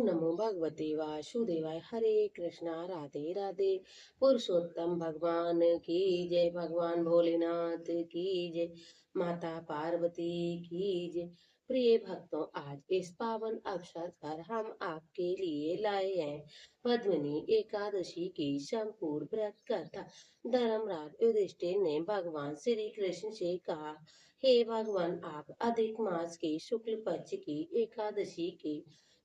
नमो भगवते वासुदेवाय। हरे कृष्णा राधे राधे। पुरुषोत्तम भगवान की जय। भगवान भोलेनाथ की जय। माता पार्वती की जय। प्रिय भक्तों, आज इस पावन अवसर पर हम आपके लिए लाए हैं पद्मिनी एकादशी की संपूर्ण व्रत कथा। धर्मराज युधिष्ठिर ने भगवान श्री कृष्ण से कहा, हे भगवान, आप अधिक मास की शुक्ल पक्ष की एकादशी के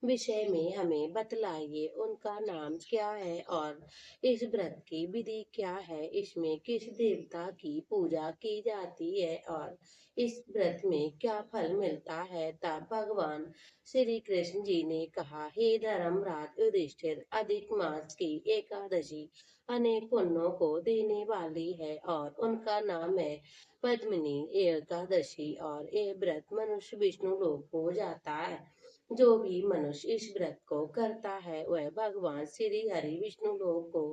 विषय में हमें बतलाइए। उनका नाम क्या है और इस व्रत की विधि क्या है? इसमें किस देवता की पूजा की जाती है और इस व्रत में क्या फल मिलता है? तब भगवान श्री कृष्ण जी ने कहा, हे धर्मराज युधिष्ठिर, अधिक मास की एकादशी अनेक पुण्यों को देने वाली है और उनका नाम है पद्मिनी एकादशी। और यह व्रत मनुष्य विष्णु लोक को जाता है। जो भी मनुष्य इस व्रत को करता है वह भगवान श्री हरि विष्णु लोक को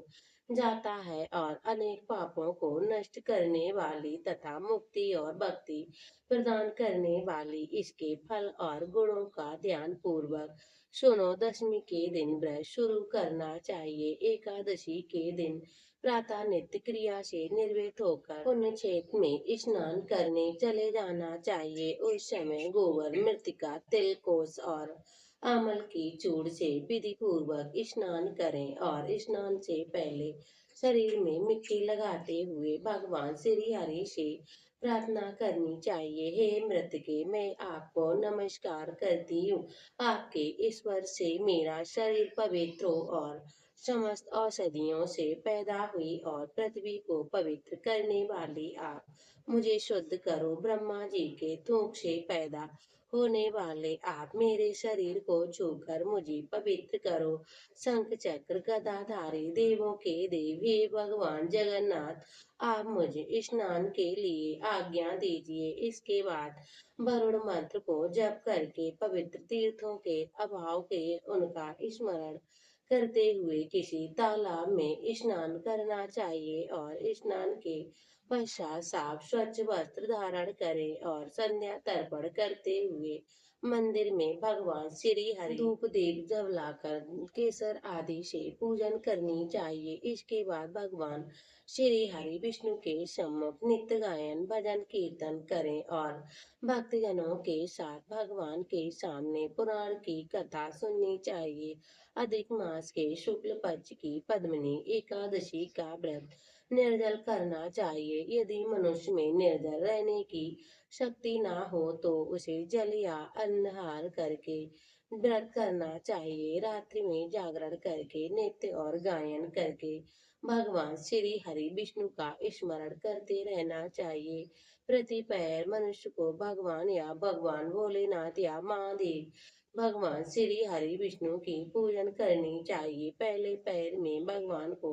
जाता है और अनेक पापों को नष्ट करने वाली तथा मुक्ति और भक्ति प्रदान करने वाली इसके फल और गुणों का ध्यान पूर्वक सुनो। दशमी के दिन व्रत शुरू करना चाहिए। एकादशी के दिन प्रातः नित्य क्रिया से निर्वृत्त होकर पुण्य क्षेत्र में स्नान करने चले जाना चाहिए। उस समय गोबर, मृतिका, तिल, कोस और अमल की चूड़ से विधि पूर्वक स्नान करें और स्नान से पहले शरीर में मिट्टी लगाते हुए भगवान श्री हरि से प्रार्थना करनी चाहिए, हे मृतके, मैं आपको नमस्कार करती हूँ। आपके ईश्वर से मेरा शरीर पवित्र हो और समस्त औषधियों से पैदा हुई और पृथ्वी को पवित्र करने वाली आप मुझे शुद्ध करो। ब्रह्मा जी के थूक से पैदा होने वाले आप मेरे शरीर को छूकर मुझे पवित्र करो। शंख चक्र गदाधारी देवों के देव, हे भगवान जगन्नाथ, आप मुझे स्नान के लिए आज्ञा दीजिए। इसके बाद वरुण मंत्र को जप करके पवित्र तीर्थों के अभाव के उनका स्मरण करते हुए किसी तालाब में स्नान करना चाहिए और स्नान के पश्चात साफ स्वच्छ वस्त्र धारण करें और संध्या तर्पण करते हुए मंदिर में भगवान श्री हरि धूप दीप जलाकर केसर आदि से पूजन करनी चाहिए। इसके बाद भगवान श्री हरि विष्णु के सम्मुख नित्य गायन भजन कीर्तन करें और भक्तजनों के साथ भगवान के सामने पुराण की कथा सुननी चाहिए। अधिक मास के शुक्ल पक्ष की पद्मिनी एकादशी का व्रत निर्जल करना चाहिए। यदि मनुष्य में निर्जल रहने की शक्ति ना हो तो उसे जल या अन्नहार करके व्रत करना चाहिए। रात्रि में जागरण करके नित्य और गायन करके भगवान श्री हरि विष्णु का स्मरण करते रहना चाहिए। प्रतिपैर मनुष्य को भगवान या भगवान भोलेनाथ या महादेव भगवान श्री हरि विष्णु की पूजन करनी चाहिए। पहले पैर में भगवान को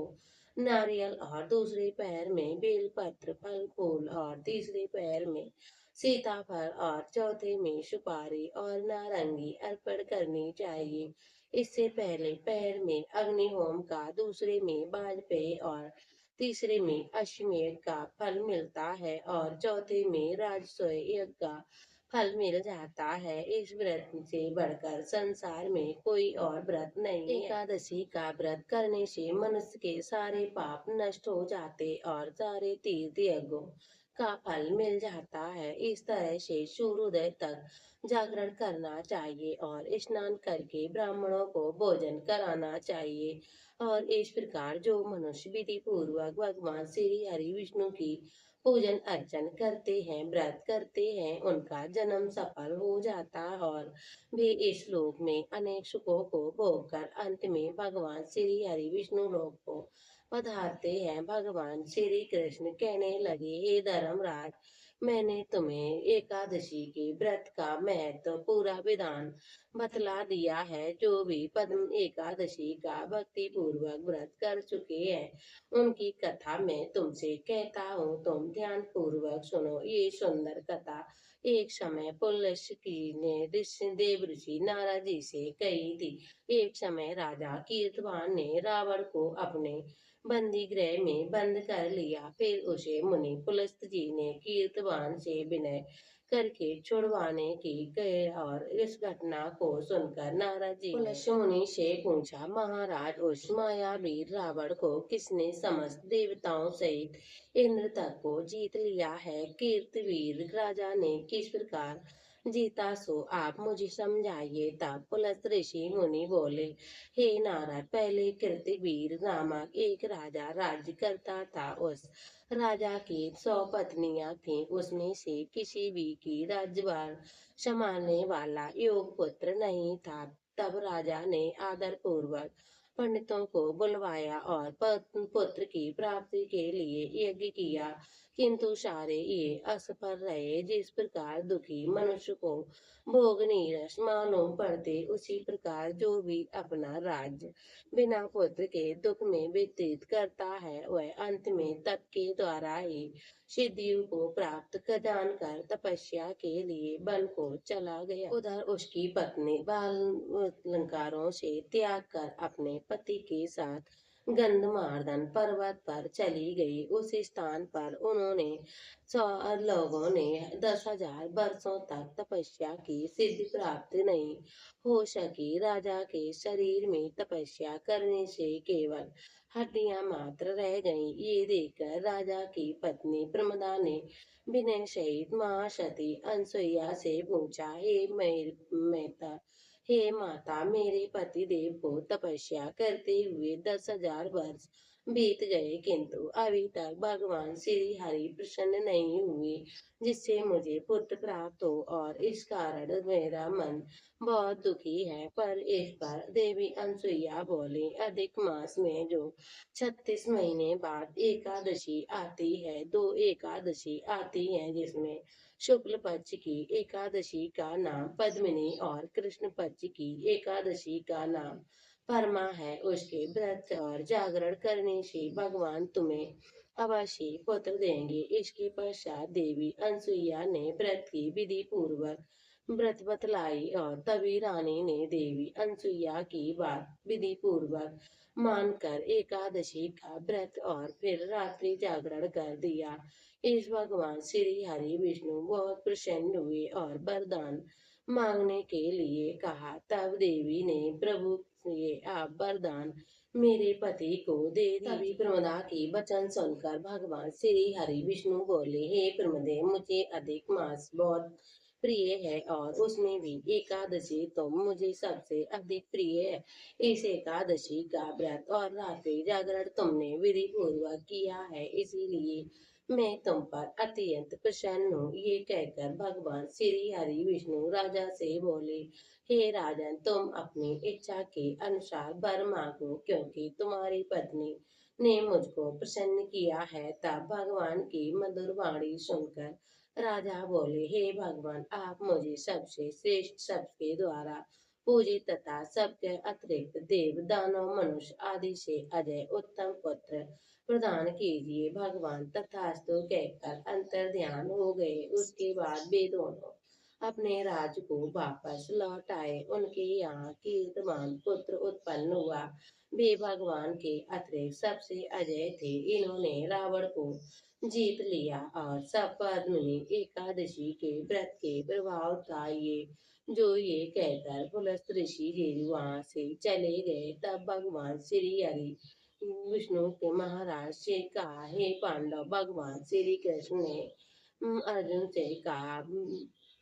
नारियल और दूसरे पैर में बेलपत्र, फल फूल और तीसरे पैर में सीताफल और चौथे में सुपारी और नारंगी अर्पण करनी चाहिए। इससे पहले पैर में अग्निहोम का, दूसरे में वाजपेय और तीसरे में अश्वमेध का फल मिलता है और चौथे में राजसूय यज्ञ का फल मिल जाता है। इस व्रत से बढ़कर संसार में कोई और व्रत नहीं है। एकादशी का व्रत करने से मनुष्य के सारे पाप नष्ट हो जाते और सारे तीर्थ यज्ञों का फल मिल जाता है। इस तरह से सूर्योदय तक जागरण करना चाहिए और स्नान करके ब्राह्मणों को भोजन कराना चाहिए। और इस प्रकार जो मनुष्य विधि पूर्वक भगवान श्री हरि विष्णु की पूजन अर्चन करते हैं, व्रत करते हैं, उनका जन्म सफल हो जाता है और वे इस लोक में अनेक सुखों को भोगकर अंत में भगवान श्री हरि विष्णु लोक को पधारते हैं। भगवान श्री कृष्ण कहने लगे, हे धर्मराज, मैंने तुम्हें एकादशी के व्रत का महत्व पूरा विधान बतला दिया है। जो भी पद्म एकादशी का भक्ति पूर्वक व्रत कर चुके हैं उनकी कथा मैं तुमसे कहता हूँ, तुम ध्यान पूर्वक सुनो। ये सुंदर कथा एक समय पुलस्त्य की ने देव ऋषि नारद जी से कही थी। एक समय राजा कीर्तवान ने रावण को अपने बंदी गृह में बंद कर लिया। फिर उसे मुनि पुलस्त्य जी ने कीर्तवान से विनय करके छुड़वाने की गए। और इस घटना को सुनकर नारद जी ने पुलस्त्य मुनि से पूछा, महाराज, उस मायावीर रावण को किसने समस्त देवताओं सहित इंद्र तक को जीत लिया है? कीर्तिवीर राजा ने किस प्रकार जीता, सो आप मुझे समझाइए। तब पुलस्त्य ऋषि मुनि बोले, हे नारद, पहले कीर्तिवीर नामक एक राजा राज्य करता था। उस राजा की 100 पत्नियां थीं। उसमें से किसी भी की राज्यभार संभालने वाला योग पुत्र नहीं था। तब राजा ने आदर पूर्वक पंडितों को बुलवाया और पुत्र की प्राप्ति के लिए यज्ञ किया, किंतु सारे ये असफल रहे। जिस प्रकार दुखी मनुष्य को भोग नीरस मालूम पड़ते, उसी प्रकार जो भी अपना राज्य बिना पुत्र के दुख में व्यतीत करता है, वह अंत में तप के द्वारा ही सिद्धियों को प्राप्त कर जानकर तपस्या के लिए वन को चला गया। उधर उसकी पत्नी बाल अलंकारों से त्याग कर अपने पति के साथ गंधमार्दन पर्वत पर चली गई। उस स्थान पर उन्होंने 100 लोगों ने 10,000 वर्षों तक तपस्या की, सिद्धि प्राप्त नहीं हो सकी। राजा के शरीर में तपस्या करने से केवल हड्डियां मात्र रह गईं। ये देखकर राजा की पत्नी प्रमदा ने विनय सहित महासती अनसुईया से पूछा, हे माता, मेरे पति देव को तपस्या करते हुए 10,000 वर्ष बीत गए, किंतु अभी तक भगवान श्री हरि प्रसन्न नहीं हुए जिससे मुझे पुत्र प्राप्त हो, और इस कारण मेरा मन बहुत दुखी है। पर इस पर देवी अनसुईया बोली, अधिक मास में जो 36 महीने बाद एकादशी आती है, 2 एकादशी आती है, जिसमें शुक्ल पक्ष की एकादशी का नाम पद्मिनी और कृष्ण पक्ष की एकादशी का नाम परमा है। उसके व्रत और जागरण करने से भगवान तुम्हें अवश्य पुत्र देंगे। इसके पश्चात देवी अनसुईया ने व्रत की विधि पूर्वक व्रत बतलाई, और तभी रानी ने देवी अनसुईया की बात विधि पूर्वक मानकर एकादशी का व्रत और फिर रात्रि जागरण कर दिया। इस भगवान श्री हरि विष्णु बहुत प्रसन्न हुए और वरदान मांगने के लिए कहा। तब देवी ने प्रभु, ये आप वरदान मेरे पति को दे दी। तभी प्रमदा की वचन सुनकर भगवान श्री हरि विष्णु बोले, हे प्रमदे, मुझे अधिक मास बहुत प्रिय है, और उसमें भी एकादशी तो मुझे सबसे अधिक प्रिय है। इस एकादशी का व्रत और रात्रि जागरण तुमने विधि पूर्वक किया है, इसीलिए मैं तुम पर अत्यंत प्रसन्न हूँ। ये कहकर भगवान श्री हरि विष्णु राजा से बोले, हे राजन, तुम अपनी इच्छा के अनुसार वर मांगो, क्योंकि तुम्हारी पत्नी ने मुझको प्रसन्न किया है। तब भगवान की मधुर वाणी सुनकर राजा बोले, हे भगवान, आप मुझे सबसे श्रेष्ठ सबके द्वारा पूजित तथा सबके अतिरिक्त देव दानव मनुष्य आदि से अजय उत्तम पुत्र प्रदान कीजिए। भगवान तथास्तु कहकर अंतर ध्यान हो गए। उसके बाद वे दोनों अपने राज्य को वापस लौट आए। उनके यहाँ कीर्तिमान पुत्र उत्पन्न हुआ। वे भगवान के अतिरिक्त सबसे अजय थे। इन्होंने रावण को जीत लिया, और सब पद्मिनी एकादशी के व्रत के प्रभाव था ये कहकर पुलस्त्य ऋषि जी वहां से चले गए। तब भगवान श्री हरि विष्णु के महाराज से कहा, हे पांडव, भगवान श्री कृष्ण ने अर्जुन से कहा,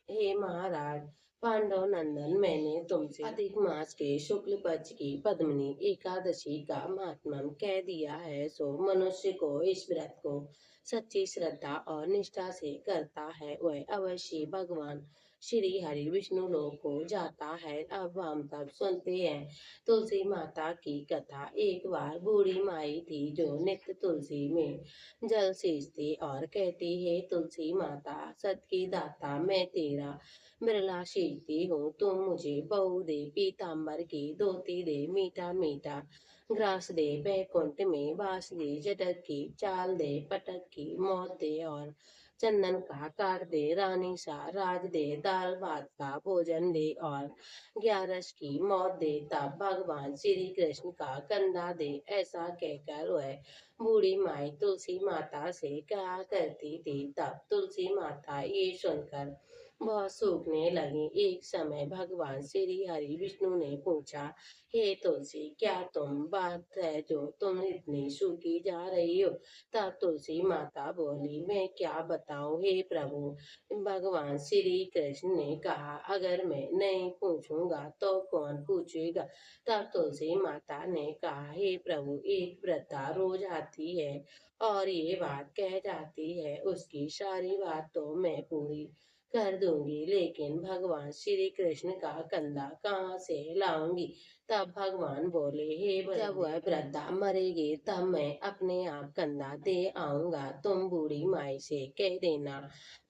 हे महाराज पांडव नंदन, मैंने तुमसे अधिक मास के शुक्ल पक्ष की पद्मिनी एकादशी का महात्म्य कह दिया है। सो मनुष्य को इस व्रत को सच्ची श्रद्धा और निष्ठा से करता है, वह अवश्य भगवान श्री हरि विष्णु लोक को जाता है। अब हम तब सुनते हैं तुलसी माता की कथा। एक बार बूढ़ी माई थी जो नित्य तुलसी में जल सींचती और कहती, हे तुलसी माता, सत की दाता, मैं तेरा बिरला सींचती हूँ, तुम मुझे बहू दे, पीताम्बर की धोती दे, मीठा मीठा ग्रास दे, बैकुंठ में वास दे, जटक की चाल दे, पटक की मौत दे, और चंदन का काट दे, रानी सा राज दे, दाल भात का भोजन दे, और 11 की मौत दे, तब भगवान श्री कृष्ण का कंधा दे। ऐसा कहकर वह बूढ़ी माई तुलसी माता से कहा करती थी। तब तुलसी माता ये सुनकर वह सूखने लगी। एक समय भगवान श्री हरि विष्णु ने पूछा, हे तुलसी, क्या तुम बात है जो तुम इतनी सूखी जा रही हो? तब तुलसी माता बोली, मैं क्या बताऊं हे प्रभु। भगवान श्री कृष्ण ने कहा, अगर मैं नहीं पूछूंगा तो कौन पूछेगा? तब तुलसी माता ने कहा, हे प्रभु, एक वृद्धा रोज आती है और ये बात कह जाती है, उसकी सारी बात तो मैं पूरी कर दूंगी, लेकिन भगवान श्री कृष्ण का कंधा कहाँ से लाऊंगी? तब भगवान बोले, हे जब वह वृद्धा मरेगी तब मैं अपने आप कंधा दे आऊंगा। तुम बूढ़ी माई से कह देना।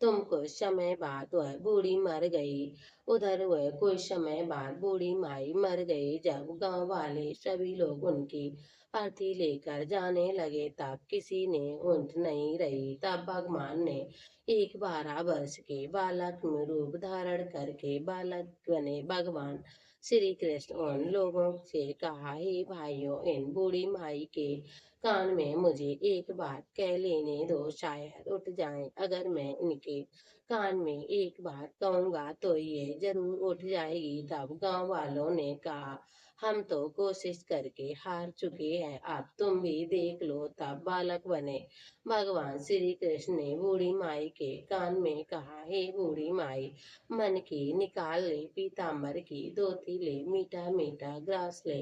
तुम कुछ समय बाद वह बूढ़ी मर गई। उधर वह कुछ समय बाद बूढ़ी माई मर गई। जब गांव वाले सभी लोग उनकी अर्थी लेकर जाने लगे तब किसी ने ऊँट नहीं रही। तब भगवान ने एक 12 वर्ष के बालक में रूप धारण करके बालक बने। भगवान श्री कृष्ण उन लोगों से कहा, हे भाइयों, इन बूढ़ी माई के कान में मुझे एक बात कह लेने दो, शायद उठ जाएं। अगर मैं इनके कान में एक बात कहूंगा तो ये जरूर उठ जाएगी। तब गांव वालों ने कहा, हम तो कोशिश करके हार चुके हैं, अब तुम भी देख लो। तब बालक बने भगवान श्री कृष्ण ने बूढ़ी माई के कान में कहा, हे बूढ़ी माई, मन की निकाल ले पीताम्बर की धोती ले, मीठा मीठा ग्रास ले,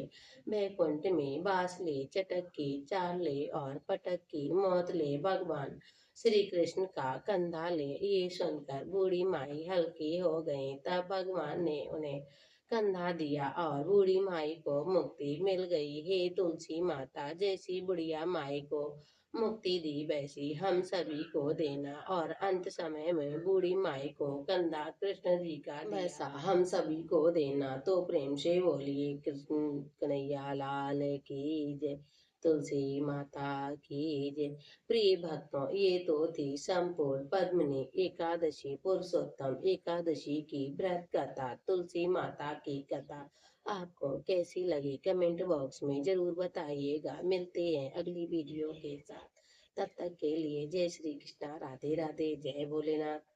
बैकुंठ में बास ले, चटक की चाल ले और पटक की मौत ले। भगवान श्री कृष्ण का कंधा ले। ये सुनकर बूढ़ी माई हल्की हो गई। तब भगवान ने उन्हें कंधा दिया और बूढ़ी माई को मुक्ति मिल गई। हे तुलसी माता, जैसी बुढ़िया माई को मुक्ति दी वैसी हम सभी को देना, और अंत समय में बूढ़ी माई को कंधा कृष्ण जी का वैसा हम सभी को देना। तो प्रेम से बोलिए, कृष्ण कन्हैया लाल की जय, तुलसी माता की जय। प्रिय भक्तों, ये तो थी संपूर्ण पद्मिनी एकादशी, पुरुषोत्तम एकादशी की व्रत कथा, तुलसी माता की कथा। आपको कैसी लगी कमेंट बॉक्स में जरूर बताइएगा। मिलते हैं अगली वीडियो के साथ। तब तक के लिए जय श्री कृष्णा, राधे राधे, जय भोलेनाथ।